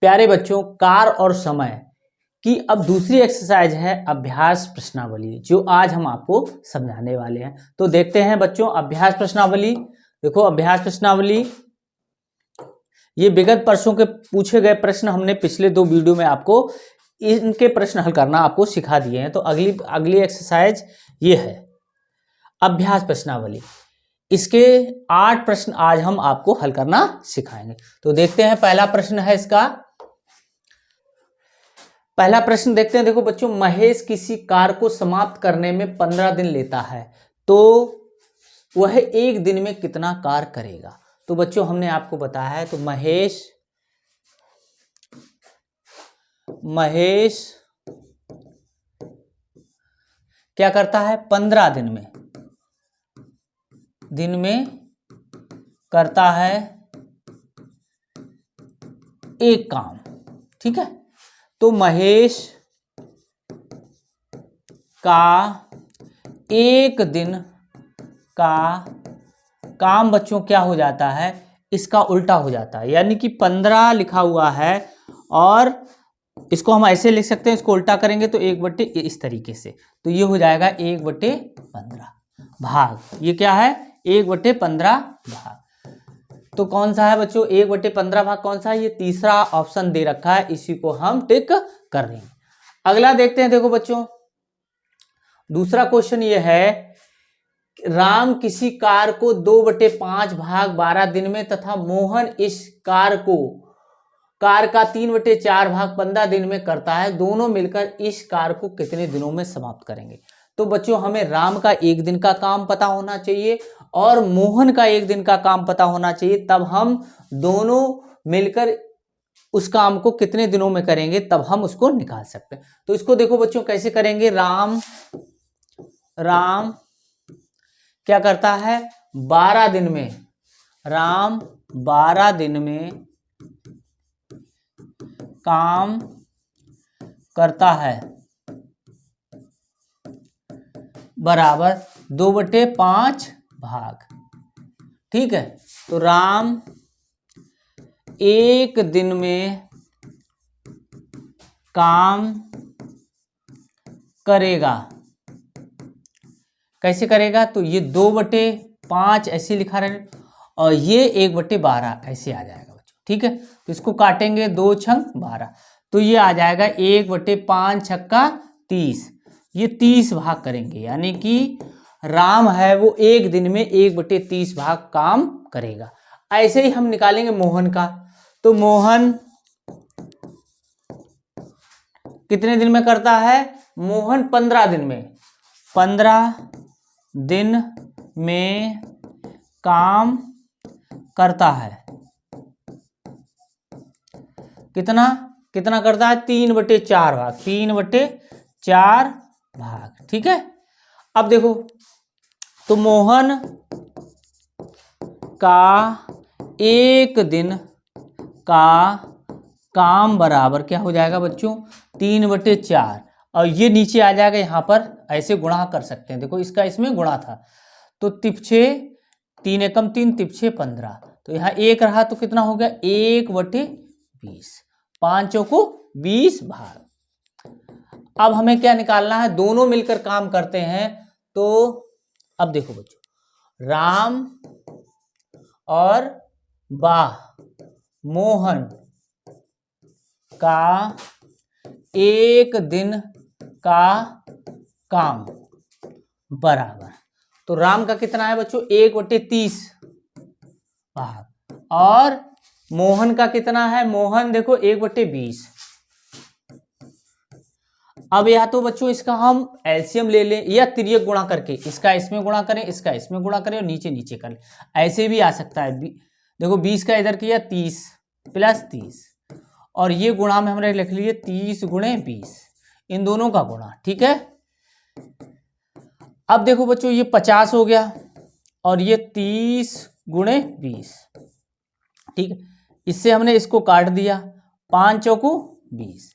प्यारे बच्चों, कार और समय की अब दूसरी एक्सरसाइज है अभ्यास प्रश्नावली, जो आज हम आपको समझाने वाले हैं। तो देखते हैं बच्चों अभ्यास प्रश्नावली। देखो अभ्यास प्रश्नावली, ये विगत वर्षों के पूछे गए प्रश्न हमने पिछले 2 वीडियो में आपको इनके प्रश्न हल करना आपको सिखा दिए हैं। तो अगली एक्सरसाइज ये है अभ्यास प्रश्नावली। इसके 8 प्रश्न आज हम आपको हल करना सिखाएंगे। तो देखते हैं पहला प्रश्न है इसका। पहला प्रश्न देखते हैं। देखो बच्चों, महेश किसी कार्य को समाप्त करने में 15 दिन लेता है, तो वह एक दिन में कितना कार्य करेगा। तो बच्चों हमने आपको बताया है, तो महेश क्या करता है, 15 दिन में करता है एक काम। ठीक है, तो महेश का एक दिन का काम बच्चों क्या हो जाता है, इसका उल्टा हो जाता है। यानी कि 15 लिखा हुआ है और इसको हम ऐसे लिख सकते हैं, इसको उल्टा करेंगे तो 1/, इस तरीके से, तो ये हो जाएगा 1/15 भाग। ये क्या है, 1/15 भाग। तो कौन सा है बच्चों 1/15 भाग, कौन सा है, ये तीसरा ऑप्शन दे रखा है, इसी को हम टिक कर रहे हैं। अगला देखते हैं। देखो बच्चों दूसरा क्वेश्चन ये है, राम किसी कार को 2/5 भाग 12 दिन में तथा मोहन इस कार का 3/4 भाग 15 दिन में करता है। दोनों मिलकर इस कार को कितने दिनों में समाप्त करेंगे। तो बच्चों हमें राम का एक दिन का काम पता होना चाहिए और मोहन का एक दिन का काम पता होना चाहिए, तब हम दोनों मिलकर उस काम को कितने दिनों में करेंगे, तब हम उसको निकाल सकते हैं। तो इसको देखो बच्चों कैसे करेंगे। राम क्या करता है, 12 दिन में, राम 12 दिन में काम करता है, बराबर 2/5 भाग। ठीक है, तो राम एक दिन में काम करेगा। कैसे करेगा, तो ये 2/5 ऐसे लिखा रहे और ये 1/12 ऐसे आ जाएगा बच्चों। ठीक है, तो इसको काटेंगे 2 छंग 12, तो ये आ जाएगा 1/5 छक्का 30। ये 30 भाग करेंगे, यानी कि राम है वो एक दिन में 1/30 भाग काम करेगा। ऐसे ही हम निकालेंगे मोहन का। तो मोहन कितने दिन में करता है, मोहन 15 दिन में, 15 दिन में काम करता है। कितना करता है, 3/4 भाग, 3/4 भाग। ठीक है, अब देखो तो मोहन का एक दिन का काम बराबर क्या हो जाएगा बच्चों, 3/4, और ये नीचे आ जाएगा, यहाँ पर ऐसे गुणा कर सकते हैं। देखो इसका इसमें गुणा था, तो तिपछे 3 एकम 3, तिपछे 15, तो यहाँ 1 रहा तो कितना हो गया, 1/20, 5 चौको 20 भाग। अब हमें क्या निकालना है, दोनों मिलकर काम करते हैं। तो अब देखो बच्चों, राम और मोहन का एक दिन का काम बराबर, तो राम का कितना है बच्चों, 1/30 भाग, और मोहन का कितना है, मोहन देखो 1/20। अब या तो बच्चों इसका हम एलसीएम ले लें या तिर्यक गुणा करके, इसका इसमें गुणा करें, इसका इसमें गुणा करें और नीचे नीचे करें, ऐसे भी आ सकता है। देखो 20 का इधर किया 30 + 30, और ये गुणा में हमने लिख लिए 30 × 20, इन दोनों का गुणा। ठीक है, अब देखो बच्चों ये 50 हो गया और ये 30 × 20। ठीक है, इससे हमने इसको काट दिया, 5 चौको 20।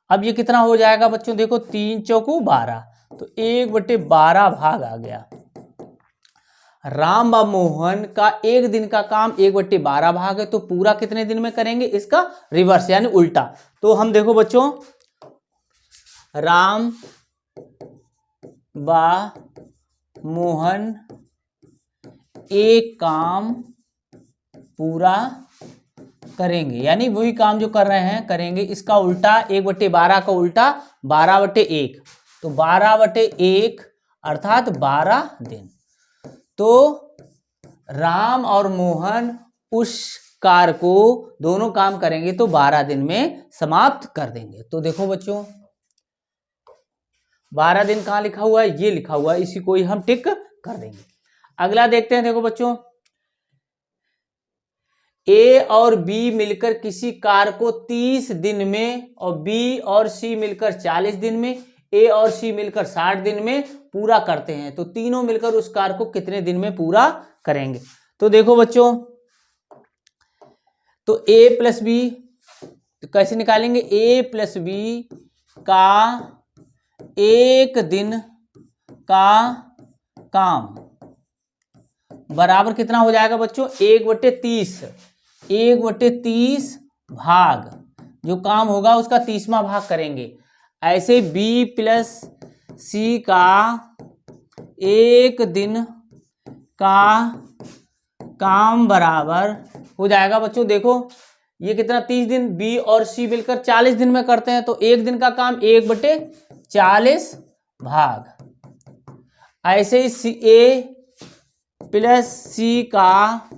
अब ये कितना हो जाएगा बच्चों, देखो 3 चौको 12, तो 1/12 भाग आ गया। राम व मोहन का एक दिन का काम 1/12 भाग है, तो पूरा कितने दिन में करेंगे, इसका रिवर्स यानी उल्टा। तो हम देखो बच्चों, राम व मोहन एक काम पूरा करेंगे, यानी वही काम जो कर रहे हैं करेंगे, इसका उल्टा 1/12 का उल्टा 12/1, तो 12/1 अर्थात 12 दिन। तो राम और मोहन उस कार्य को दोनों काम करेंगे तो 12 दिन में समाप्त कर देंगे। तो देखो बच्चों 12 दिन कहाँ लिखा हुआ है, ये लिखा हुआ है, इसी को ही हम टिक कर देंगे। अगला देखते हैं, देखो बच्चों, ए और बी मिलकर किसी कार्य को 30 दिन में और बी और सी मिलकर 40 दिन में, ए और सी मिलकर 60 दिन में पूरा करते हैं, तो तीनों मिलकर उस कार्य को कितने दिन में पूरा करेंगे। तो देखो बच्चों, तो ए प्लस बी कैसे निकालेंगे, ए प्लस बी का एक दिन का काम बराबर कितना हो जाएगा बच्चों, 1/30, 1/30 भाग, जो काम होगा उसका 30वां भाग करेंगे। ऐसे बी प्लस सी का एक दिन का काम बराबर हो जाएगा बच्चों, देखो ये कितना 30 दिन, बी और सी मिलकर 40 दिन में करते हैं, तो एक दिन का काम 1/40 भाग। ऐसे ही ए प्लस सी का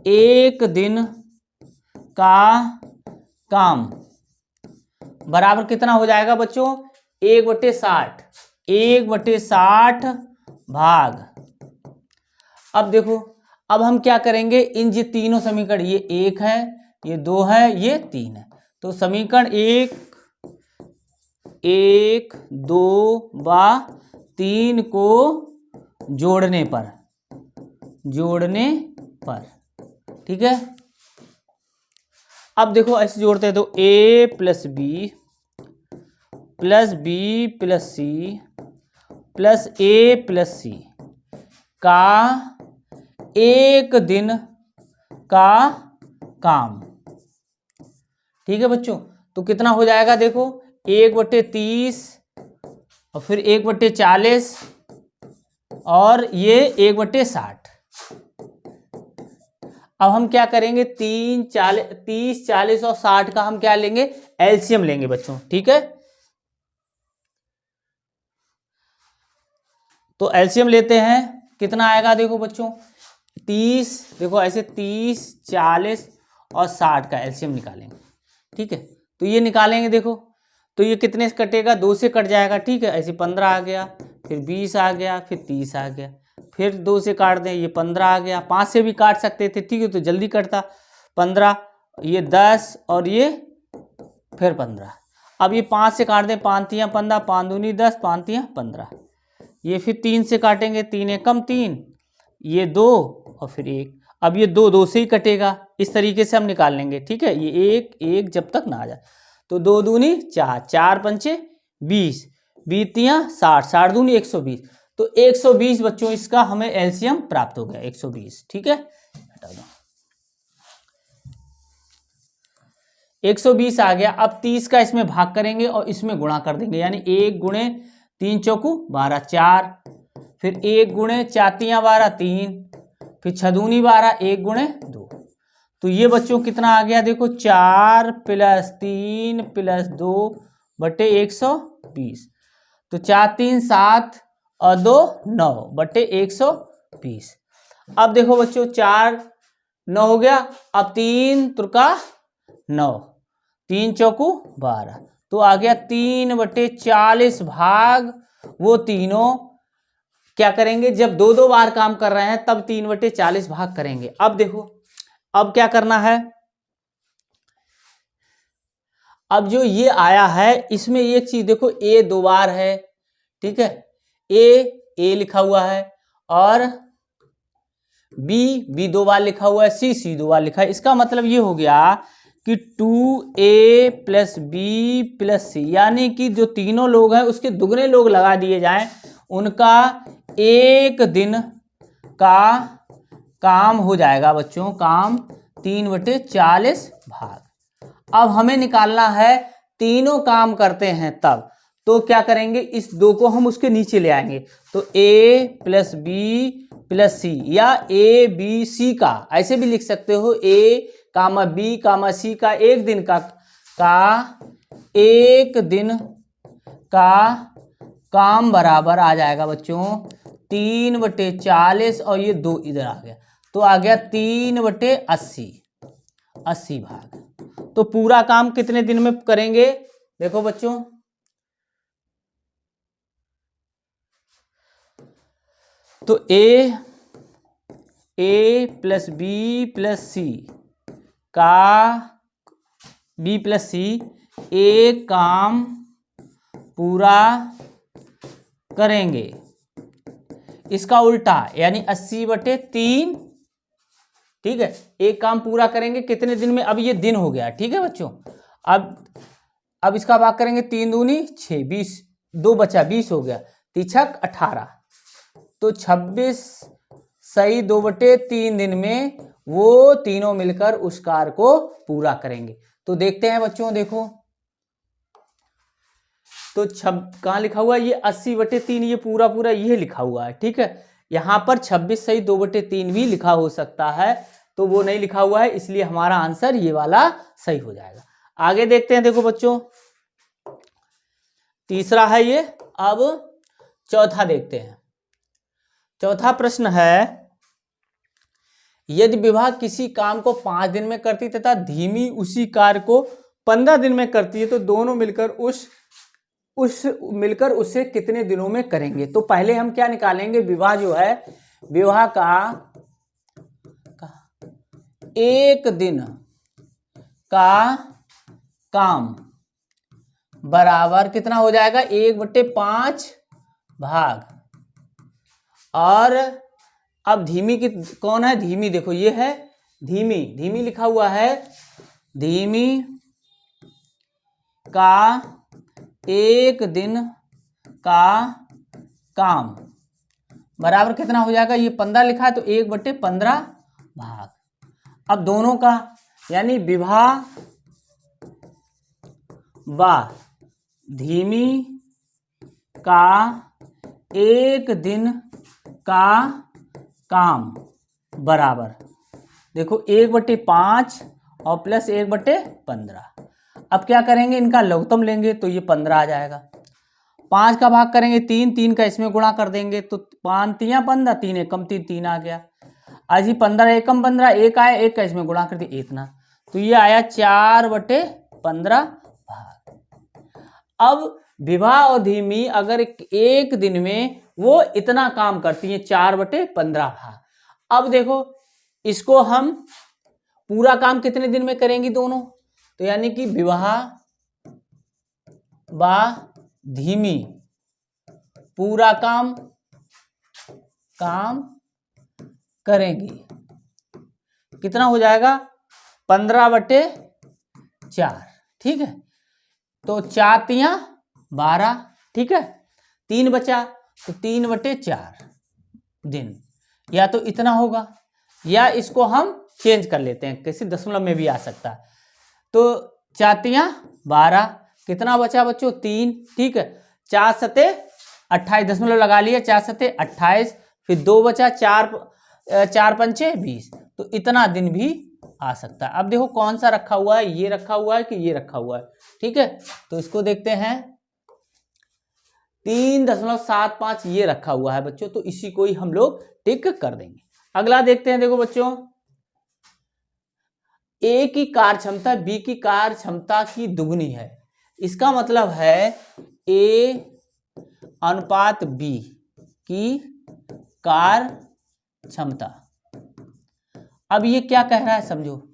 एक दिन का काम बराबर कितना हो जाएगा बच्चों, 1/60, 1/60 भाग। अब देखो, अब हम क्या करेंगे, इन ये तीनों समीकरण, ये 1 है, ये 2 है, ये 3 है, तो समीकरण 1, 2 व 3 को जोड़ने पर, ठीक है। अब देखो ऐसे जोड़ते हैं, तो A plus B plus C plus A plus C का एक दिन का काम, ठीक है बच्चों। तो कितना हो जाएगा, देखो 1/30 और फिर 1/40 और ये 1/60। अब हम क्या करेंगे, 30, 40 और 60 का हम क्या लेंगे, एलसीएम लेंगे बच्चों, ठीक है। तो एलसीएम लेते हैं, कितना आएगा देखो बच्चों, 30, देखो ऐसे 30, 40 और 60 का एलसीएम निकालेंगे, ठीक है। तो ये निकालेंगे, देखो तो ये कितने से कटेगा, 2 से कट जाएगा, ठीक है। ऐसे 15 आ गया, फिर 20 आ गया, फिर 30 आ गया, फिर 2 से काट दें, ये 15 आ गया, 5 से भी काट सकते थे, ठीक है, तो जल्दी कटता, 15, ये 10 और ये फिर 15। अब ये 5 से काट दें, 5 तियाँ 15, 5 दूनी 10, 5 तियाँ 15, ये फिर 3 से काटेंगे, 3 एकम 3, ये 2 और फिर 1। अब ये 2 से ही कटेगा, इस तरीके से हम निकाल लेंगे, ठीक है। ये 1 जब तक ना आ जाए, तो 2 दूनी 4, 4 पंचे 20, 20 तियाँ 60, 60 दूनी 120, तो 120 बच्चों इसका हमें एलसीएम प्राप्त हो गया, 120, ठीक है। हटा दो, 120 आ गया। अब 30 का इसमें भाग करेंगे और इसमें गुणा कर देंगे, यानी 1 गुणे 3 चौकू 12, 4, फिर 1 गुणे 4 तियाँ 12, 3, फिर 6 दूनी 12, 1 गुणे 2। तो ये बच्चों कितना आ गया, देखो 4 + 3 + 2 बटे 120, तो 4 3 7 और 2 9 बटे 120। अब देखो बच्चों 4 9 हो गया, अब 3 त्रिका 9, 3 चौकू 12, तो आ गया 3/40 भाग। वो तीनों क्या करेंगे, जब 2 बार काम कर रहे हैं तब 3/40 भाग करेंगे। अब देखो, अब क्या करना है, अब जो ये आया है इसमें एक चीज देखो, ए 2 बार है, ठीक है, ए लिखा हुआ है और बी 2 बार लिखा हुआ है, सी 2 बार लिखा है। इसका मतलब ये हो गया कि 2a + b + c, यानी कि जो तीनों लोग हैं उसके दुगने लोग लगा दिए जाएं, उनका एक दिन का काम हो जाएगा बच्चों, काम 3/40 भाग। अब हमें निकालना है तीनों काम करते हैं तब, तो क्या करेंगे, इस 2 को हम उसके नीचे ले आएंगे। तो A + B + C या ABC का ऐसे भी लिख सकते हो, A, B, C का एक दिन का एक दिन का काम बराबर आ जाएगा बच्चों 3/40 और ये 2 इधर आ गया, तो आ गया 3/80, 80 भाग। तो पूरा काम कितने दिन में करेंगे, देखो बच्चों, तो A + B + C का B + C एक काम पूरा करेंगे, इसका उल्टा यानी 80/3, ठीक है। एक काम पूरा करेंगे कितने दिन में, अब ये दिन हो गया, ठीक है बच्चों। अब इसका भाग करेंगे 3 दूनी 6, 20, 2 बचा 20 हो गया, 3×6 18, तो 26 सही 2/3 दिन में वो तीनों मिलकर उस कार्य को पूरा करेंगे। तो देखते हैं बच्चों, देखो तो कहाँ लिखा हुआ है, ये 80/3, ये पूरा ये लिखा हुआ है, ठीक है। यहाँ पर 26 सही 2/3 भी लिखा हो सकता है, तो वो नहीं लिखा हुआ है, इसलिए हमारा आंसर ये वाला सही हो जाएगा। आगे देखते हैं, देखो बच्चों, तीसरा है ये। अब चौथा देखते हैं। चौथा प्रश्न है, यदि विभा किसी काम को 5 दिन में करती तथा धीमी उसी कार्य को 15 दिन में करती है, तो दोनों मिलकर उसे कितने दिनों में करेंगे। तो पहले हम क्या निकालेंगे, विभा जो है, विभा का एक दिन का काम बराबर कितना हो जाएगा, 1/5 भाग। और अब धीमी की कौन है, धीमी देखो ये है धीमी लिखा हुआ है, धीमी का एक दिन का काम बराबर कितना हो जाएगा, ये 15 लिखा है, तो 1/15 भाग। अब दोनों का यानी विभा व धीमी का एक दिन का काम बराबर, देखो 1/5 और प्लस 1/15। अब क्या करेंगे, इनका लघुत्तम लेंगे तो ये 15 आ जाएगा। 5 का भाग करेंगे 3 का इसमें गुणा कर देंगे, तो 5 3 15, 3 एकम 3, 3 आ गया। आज ही 15 एकम 15, 1 आया, 1 का इसमें गुणा कर दिया, इतना, तो ये आया 4/15 भाग। अब विभा और धीमी अगर एक दिन में वो इतना काम करती है, 4/15 भाग। अब देखो इसको हम पूरा काम कितने दिन में करेंगी दोनों, तो यानी कि विभा व धीमी पूरा काम करेंगी, कितना हो जाएगा, 15/4, ठीक है। तो 4 तिया 12, ठीक है, 3 बचा, तो 3/4 दिन, या तो इतना होगा, या इसको हम चेंज कर लेते हैं, किसी दशमलव में भी आ सकता है। तो 4 तिया 12, कितना बचा बच्चों, 3, ठीक है। 4 सते 28, दशमलव लगा लिया, 4 सते 28, फिर 2 बचा, 4 पंचे 20, तो इतना दिन भी आ सकता है। अब देखो कौन सा रखा हुआ है, ये रखा हुआ है कि ये रखा हुआ है, ठीक है। तो इसको देखते हैं, 3.75 ये रखा हुआ है बच्चों, तो इसी को ही हम लोग टिक कर देंगे। अगला देखते हैं, देखो बच्चों, ए की कार्य क्षमता बी की कार्य क्षमता की दुगनी है, इसका मतलब है ए अनुपात बी की कार्य क्षमता। अब ये क्या कह रहा है समझो,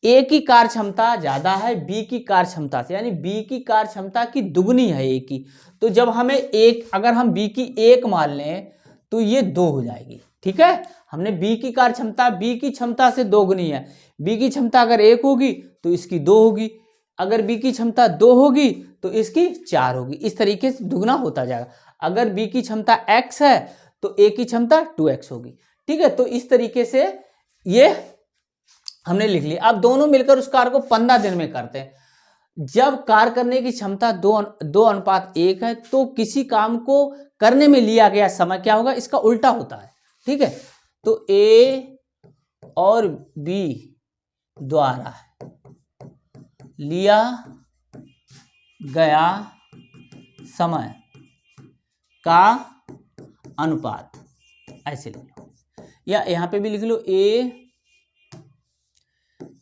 ए की कार्य क्षमता ज्यादा है बी की कार्य क्षमता से, यानी बी की कार्य क्षमता की दुगनी है ए की। तो जब हमें एक, अगर हम बी की 1 मान लें तो ये 2 हो जाएगी, ठीक है। हमने बी की कार्य क्षमता बी की क्षमता से 2 गुनी है, बी की क्षमता अगर 1 होगी तो इसकी 2 होगी, अगर बी की क्षमता 2 होगी तो इसकी 4 होगी, इस तरीके से दुगना होता जाएगा। अगर बी की क्षमता x है तो ए की क्षमता 2x होगी, ठीक है, तो इस तरीके से ये हमने लिख लिया। अब दोनों मिलकर उस कार्य को 15 दिन में करते हैं। जब कार्य करने की क्षमता 2:1 है तो किसी काम को करने में लिया गया समय क्या होगा, इसका उल्टा होता है। ठीक है, तो ए और बी द्वारा लिया गया समय का अनुपात, ऐसे लिख लो, या यहां पे भी लिख लो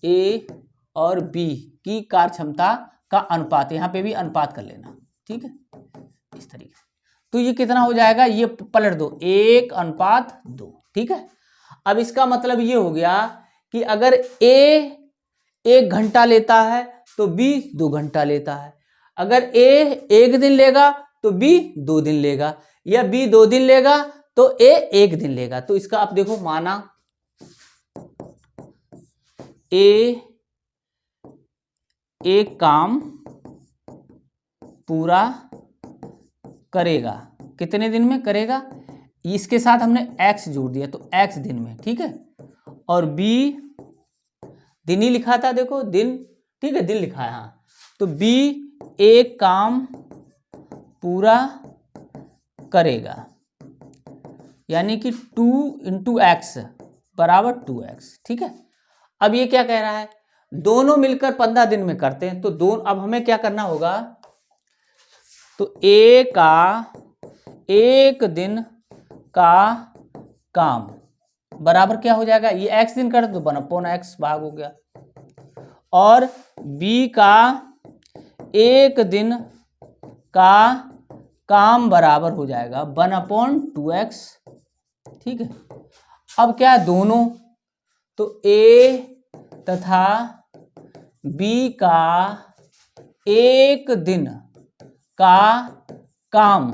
ए और बी की कार्य क्षमता का अनुपात, यहां पे भी अनुपात कर लेना। ठीक है, इस तरीके से। तो ये कितना हो जाएगा, ये पलट दो, 1:2। ठीक है, अब इसका मतलब ये हो गया कि अगर ए 1 घंटा लेता है तो बी 2 घंटा लेता है। अगर ए 1 दिन लेगा तो बी 2 दिन लेगा, या बी 2 दिन लेगा तो ए 1 दिन लेगा। तो इसका आप देखो, माना ए एक काम पूरा करेगा, कितने दिन में करेगा, इसके साथ हमने x जोड़ दिया तो x दिन में। ठीक है, और b दिन ही लिखा था, देखो दिन, ठीक है, दिन लिखा है, हाँ, तो b एक काम पूरा करेगा, यानी कि 2 × x बराबर 2x। ठीक है, अब ये क्या कह रहा है, दोनों मिलकर 15 दिन में करते हैं, तो दोनों, अब हमें क्या करना होगा, तो ए का 1 दिन का काम बराबर क्या हो जाएगा, ये x दिन कर दो, 1/x भाग हो गया, और b का 1 दिन का काम बराबर हो जाएगा 1/2x। ठीक है, अब क्या है, दोनों, तो a तथा b का 1 दिन का काम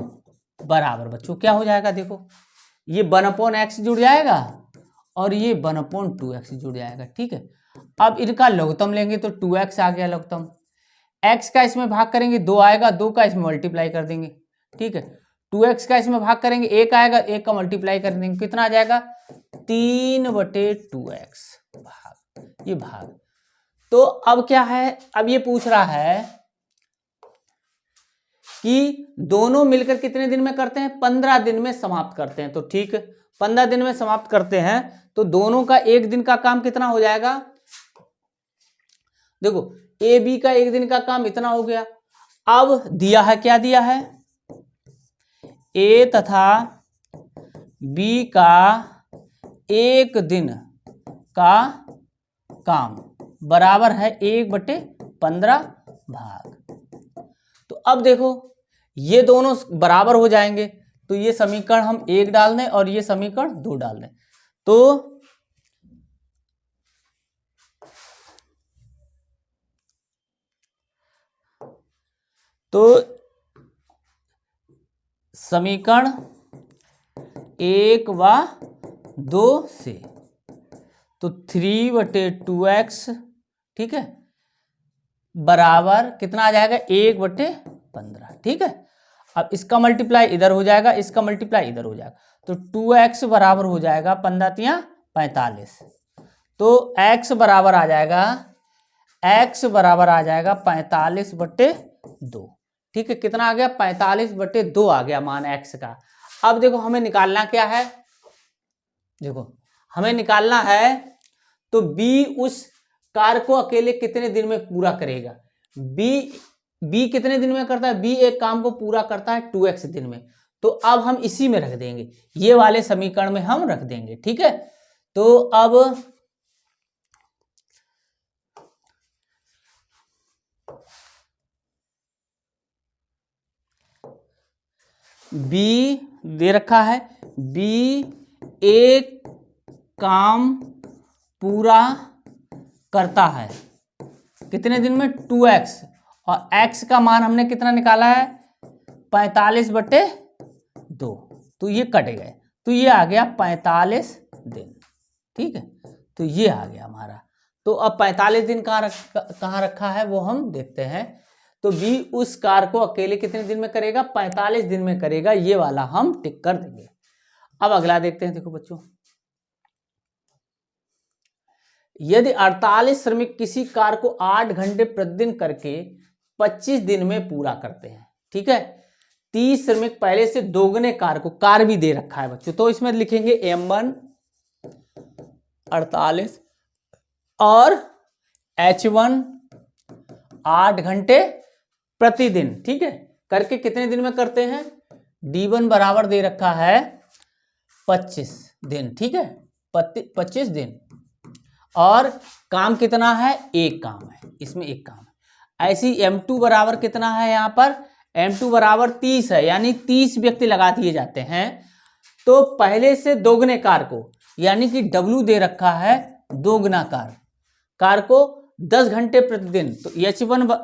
बराबर बच्चों क्या हो जाएगा, देखो ये 1/x जुड़ जाएगा और ये 1/2x जुड़ जाएगा। ठीक है, अब इनका लघुत्तम लेंगे तो 2x आ गया लघुत्तम, x का इसमें भाग करेंगे 2 आएगा, 2 का इसमें मल्टीप्लाई कर देंगे। ठीक है, 2x का इसमें भाग करेंगे 1 आएगा, 1 का मल्टीप्लाई कर देंगे, कितना आ जाएगा 3/2x भाग, ये भाग। तो अब क्या है, अब ये पूछ रहा है कि दोनों मिलकर कितने दिन में करते हैं, 15 दिन में समाप्त करते हैं। तो ठीक है, 15 दिन में समाप्त करते हैं, तो दोनों का 1 दिन का काम कितना हो जाएगा, देखो ए बी का 1 दिन का काम इतना हो गया। अब दिया है, क्या दिया है, ए तथा बी का 1 दिन का काम बराबर है 1/15 भाग। तो अब देखो ये दोनों बराबर हो जाएंगे, तो ये समीकरण हम 1 डाल दें और ये समीकरण 2 डाल दें, तो समीकरण 1 व 2 से, तो 3/2x, ठीक है, बराबर कितना आ जाएगा 1/15। ठीक है, अब इसका मल्टीप्लाई इधर हो जाएगा, इसका मल्टीप्लाई इधर हो जाएगा, तो 2x बराबर हो जाएगा 15 × 45, तो x बराबर आ जाएगा, x बराबर आ जाएगा 45/2। ठीक है, कितना आ गया 45/2 आ गया मान x का। अब देखो हमें निकालना क्या है, देखो हमें निकालना है, तो b उस कार्य को अकेले कितने दिन में पूरा करेगा, b कितने दिन में करता है, b एक काम को पूरा करता है 2x दिन में। तो अब हम इसी में रख देंगे, ये वाले समीकरण में हम रख देंगे। ठीक है, तो अब b दे रखा है, b एक काम पूरा करता है कितने दिन में 2x, और x का मान हमने कितना निकाला है 45/2, तो ये कट गए, तो ये आ गया 45 दिन। ठीक है, तो ये आ गया हमारा। तो अब 45 दिन कहाँ रखा है वो हम देखते हैं। तो b उस कार्य को अकेले कितने दिन में करेगा, 45 दिन में करेगा, ये वाला हम टिक कर देंगे। अब अगला देखते हैं, देखो बच्चों यदि 48 श्रमिक किसी कार्य को 8 घंटे प्रतिदिन करके 25 दिन में पूरा करते हैं, ठीक है, 30 श्रमिक पहले से दोगुने कार्य भी दे रखा है बच्चों, तो इसमें लिखेंगे M1 48 और H1 8 घंटे प्रतिदिन, ठीक है, करके कितने दिन में करते हैं। D1 बराबर दे रखा है 25 दिन, ठीक है, 25 दिन, और काम कितना है, एक काम है, इसमें एक काम है। ऐसी M2 बराबर कितना है, यहाँ पर M2 बराबर 30 है, यानी 30 व्यक्ति लगा दिए जाते हैं। तो पहले से दोगुने कार्य को, यानी कि W दे रखा है दोगुना कार्य को 10 घंटे प्रतिदिन, तो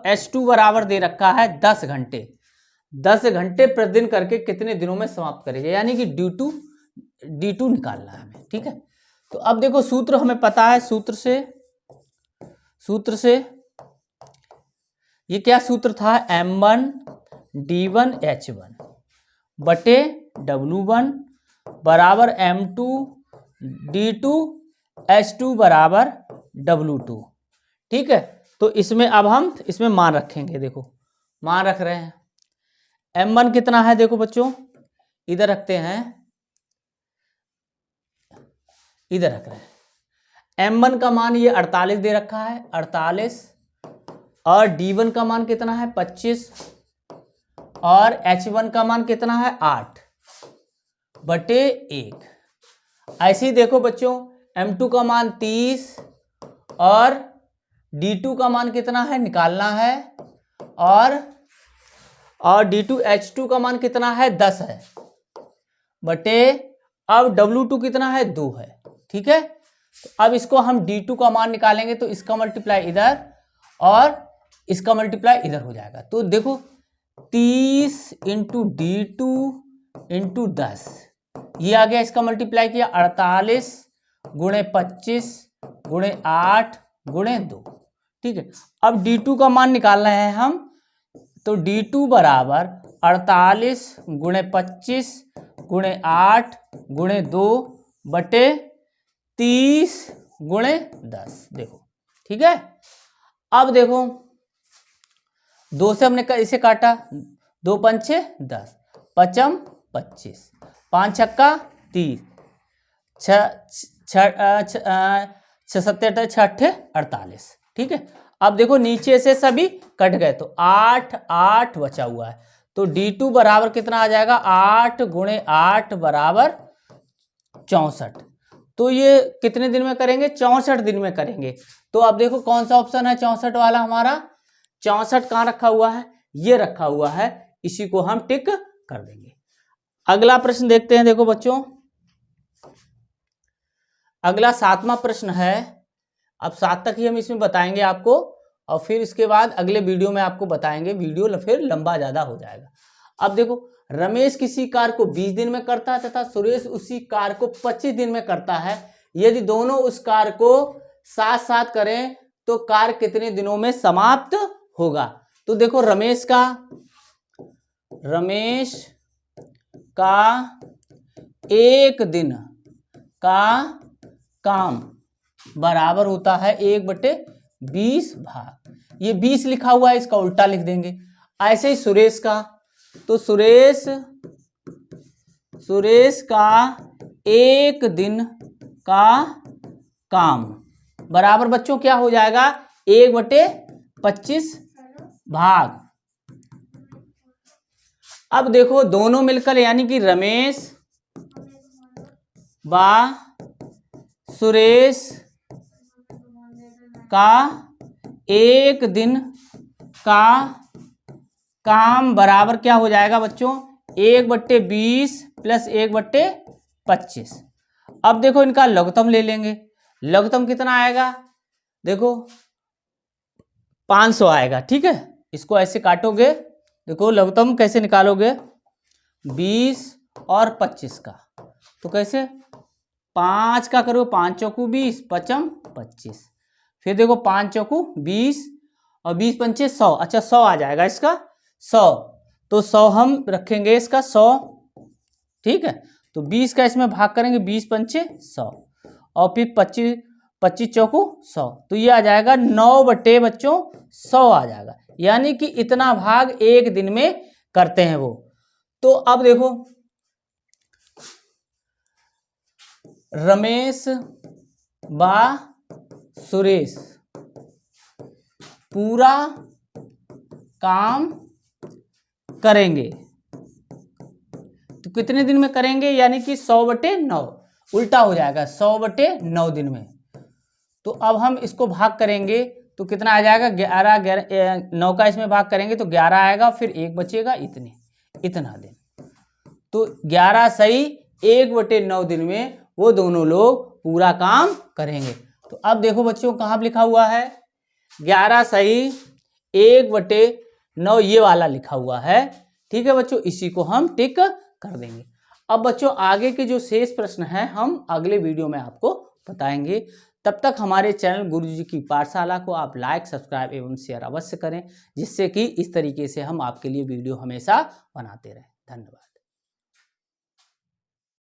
H2 बराबर दे रखा है 10 घंटे, 10 घंटे प्रतिदिन करके कितने दिनों में समाप्त करेंगे, यानी कि D2 निकालना है हमें, ठीक है। तो अब देखो सूत्र हमें पता है, सूत्र से ये क्या सूत्र था, M1 D1 H1 बटे W1 बराबर M2 D2 H2 बराबर W2, ठीक है। तो इसमें अब हम इसमें मान रखेंगे, देखो मान रख रहे हैं। M1 कितना है, देखो बच्चों इधर रखते हैं, इधर रख रहे हैं। M1 का मान ये 48 दे रखा है, 48, और D1 का मान कितना है 25, और H1 का मान कितना है 8 बटे 1। ऐसे ही देखो बच्चों M2 का मान 30 और D2 का मान कितना है निकालना है, और D2 H2 का मान कितना है 10 है बटे, अब W2 कितना है 2 है, ठीक है। तो अब इसको हम D2 का मान निकालेंगे, तो इसका मल्टीप्लाई इधर और इसका मल्टीप्लाई इधर हो जाएगा। तो देखो 30 इंटू D2 इंटू 10, ये आ गया, इसका मल्टीप्लाई किया 48 गुणे 25 गुणे 8 गुणे 2, ठीक है। अब D2 का मान निकालना है हम, तो D2 बराबर 48 गुणे 25 गुणे 8 गुणे 2 बटे 30 गुणे 10, देखो ठीक है। अब देखो 2 से हमने इसे काटा, 2 पंचे 10, पचम 25, 5 छक्का 30, 6 सत्ते 48, ठीक है। अब देखो नीचे से सभी कट गए, तो 8 8 बचा हुआ है, तो D2 बराबर कितना आ जाएगा, 8 गुणे 8 बराबर 64। तो ये कितने दिन में करेंगे, 64 दिन में करेंगे। तो अब देखो कौन सा ऑप्शन है 64 वाला हमारा, 64 कहाँ रखा हुआ है, ये रखा हुआ है, इसी को हम टिक कर देंगे। अगला प्रश्न देखते हैं, देखो बच्चों अगला 7वां प्रश्न है। अब 7 तक ही हम इसमें बताएंगे आपको, और फिर इसके बाद अगले वीडियो में आपको बताएंगे, वीडियो फिर लंबा ज्यादा हो जाएगा। अब देखो रमेश किसी कार्य को 20 दिन में करता है तथा सुरेश उसी कार्य को 25 दिन में करता है। यदि दोनों उस कार्य को साथ साथ करें तो कार्य कितने दिनों में समाप्त होगा। तो देखो रमेश का 1 दिन का काम बराबर होता है 1/20 भाग, ये 20 लिखा हुआ है, इसका उल्टा लिख देंगे। ऐसे ही सुरेश का, तो सुरेश का 1 दिन का काम बराबर बच्चों क्या हो जाएगा, 1/25 भाग। अब देखो दोनों मिलकर, यानी कि रमेश व सुरेश का 1 दिन का काम बराबर क्या हो जाएगा बच्चों, 1/20 प्लस 1/25। अब देखो इनका लघुत्तम ले लेंगे, लघुत्तम कितना आएगा, देखो 500 आएगा, ठीक है। इसको ऐसे काटोगे, देखो लघुत्तम कैसे निकालोगे, 20 और 25 का, तो कैसे 5 का करो, 5 चौकू 20, पचम 25, फिर देखो 5 चौकू 20 और 20 पंचे 100, अच्छा 100 आ जाएगा इसका, 100, तो 100 हम रखेंगे इसका 100, ठीक है। तो 20 का इसमें भाग करेंगे, 20 पंचे 100, और फिर 25 25 चौको 100, तो ये आ जाएगा 9 बटे बच्चों 100 आ जाएगा, यानी कि इतना भाग एक दिन में करते हैं वो। तो अब देखो रमेश व सुरेश पूरा काम करेंगे, तो कितने दिन में करेंगे, यानी कि 100 बटे 9, उल्टा हो जाएगा 100 बटे 9 दिन में। तो अब हम इसको भाग करेंगे तो कितना आ जाएगा, 11 9 का इसमें भाग करेंगे तो 11 आएगा, फिर 1 बचेगा, इतना दिन। तो 11 सही 1 बटे 9 दिन में वो दोनों लोग पूरा काम करेंगे। तो अब देखो बच्चों कहाँ पे लिखा हुआ है, 11 सही 1 बटे 9 ये वाला लिखा हुआ है। ठीक है बच्चों, इसी को हम टिक कर देंगे। अब बच्चों आगे के जो शेष प्रश्न हैं हम अगले वीडियो में आपको बताएंगे। तब तक हमारे चैनल गुरुजी की पाठशाला को आप लाइक, सब्सक्राइब एवं शेयर अवश्य करें, जिससे कि इस तरीके से हम आपके लिए वीडियो हमेशा बनाते रहें। धन्यवाद।